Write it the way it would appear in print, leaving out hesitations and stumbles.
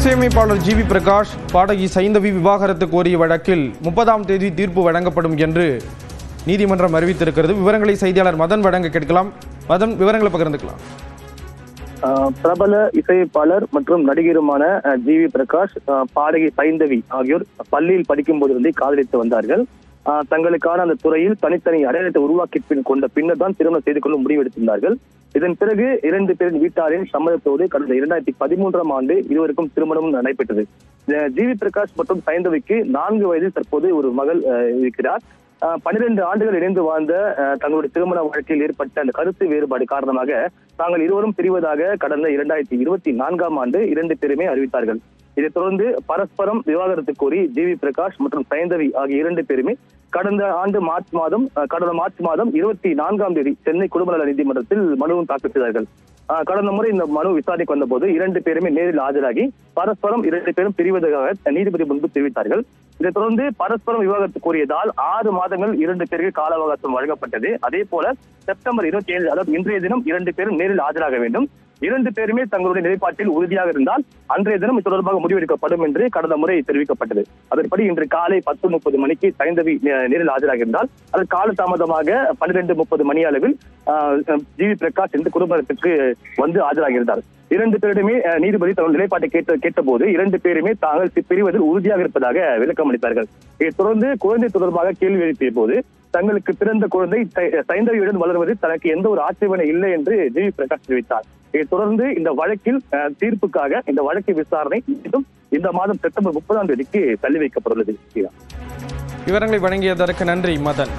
இசையமைப்பாளர் ஜிவி பிரகாஷ் பாடகி சைந்தவி விவாகரத்து கோரிய வழக்கில் 30ஆம் தேதி தீர்ப்பு வழங்கப்படும் என்று நீதிமன்றம் அறிவித்திருக்கிறது. விவரங்களை செய்தியாளர் மதன் வழங்க கேட்கலாம். மதன், விவரங்களை பகிர்ந்துக்கலாம். பிரபல இசையமைப்பாளர் மற்றும் நடிகருமான ஜிவி பிரகாஷ் பாடகி சைந்தவி ஆகியோர் பள்ளியில் படிக்கும் போதிலிருந்தே காதலித்து வந்தார்கள். தங்களுக்கான அந்த துறையில் தனித்தனி அடையாளத்தை உருவாக்கி கொண்ட பின்னர் தான் திருமணம் செய்து கொள்ள முடிவெடுத்திருந்தார்கள். இதன் பிறகு 2 பேரின் வீட்டாரின் சம்மதத்தோடு கடந்த 2013ஆம் ஆண்டு இருவருக்கும் திருமணமும் நடைபெற்றது. ஜிவி பிரகாஷ் மற்றும் சைந்தவிக்கு 4 வயதில் தற்போது ஒரு மகள் இருக்கிறார். 12 ஆண்டுகள் இணைந்து வாழ்ந்த தங்களுடைய திருமண வாழ்க்கையில் ஏற்பட்ட அந்த கருத்து வேறுபாடு காரணமாக தாங்கள் இருவரும் பிரிவதாக கடந்த 2024ஆம் ஆண்டு 2 பேருமே அறிவித்தார்கள். இதைத் தொடர்ந்து பரஸ்பரம் விவாகரத்து கோரி ஜிவி பிரகாஷ் மற்றும் சைந்தவி ஆகிய 2 பேருமே கடந்த மார்ச் மாதம் 24ஆம் தேதி சென்னை குடும்ப நல நீதிமன்றத்தில் மனுவும் தாக்கல் செய்தார்கள். கடந்த முறை இந்த மனு விசாரணைக்கு வந்தபோது 2 பேருமே நேரில் ஆஜராகி பரஸ்பரம் 2 பேரும் பிரிவதாக நீதிபதி முன்பு தெரிவித்தார்கள். இதைத் தொடர்ந்து பரஸ்பரம் விவாகரத்து கோரியதால் 6 மாதங்கள் 2 பேருக்கு கால அவகாசம் வழங்கப்பட்டது. அதே போல செப்டம்பர் 27, அதாவது இன்றைய தினம் 2 பேரும் நேரில் ஆஜராக வேண்டும். 2 பேருமே தங்களுடைய நிலைப்பாட்டில் உறுதியாக இருந்தால் அன்றைய தினம் இது தொடர்பாக முடிவெடுக்கப்படும் என்று கடந்த முறை தெரிவிக்கப்பட்டது. அதன்படி இன்று காலை 10:30 மணிக்கு சைந்தவி நேரில் ஆஜராக இருந்தால் அது காலதாமதமாக 12:30 மணி அளவில் ஜிவி பிரகாஷ் இந்த குடும்பத்திற்கு வந்து ஆஜராகியிருந்தார். 2 பேரிடமே நீதிபதி தங்கள் நிலைப்பாட்டை கேட்டபோது 2 பேருமே தாங்கள் பிரிவதில் உறுதியாக இருப்பதாக விளக்கம் அளித்தார்கள். இதைத் தொடர்ந்து குழந்தை தொடர்பாக கேள்வி எழுப்பிய போது தங்களுக்கு பிறந்த குழந்தை சைந்தவியுடன் வளர்வது தனக்கு எந்த ஒரு ஆட்சேபனை இல்லை என்று ஜிவி பிரகாஷ் தெரிவித்தார். இதைத் தொடர்ந்து இந்த வழக்கில் தீர்ப்புக்காக இந்த வழக்கு விசாரணை இந்த மாதம் செப்டம்பர் 30ஆம் தேதிக்கு தள்ளி வைக்கப்பட்டுள்ளது. விவரங்களை வழங்கியதற்கு நன்றி மதன்.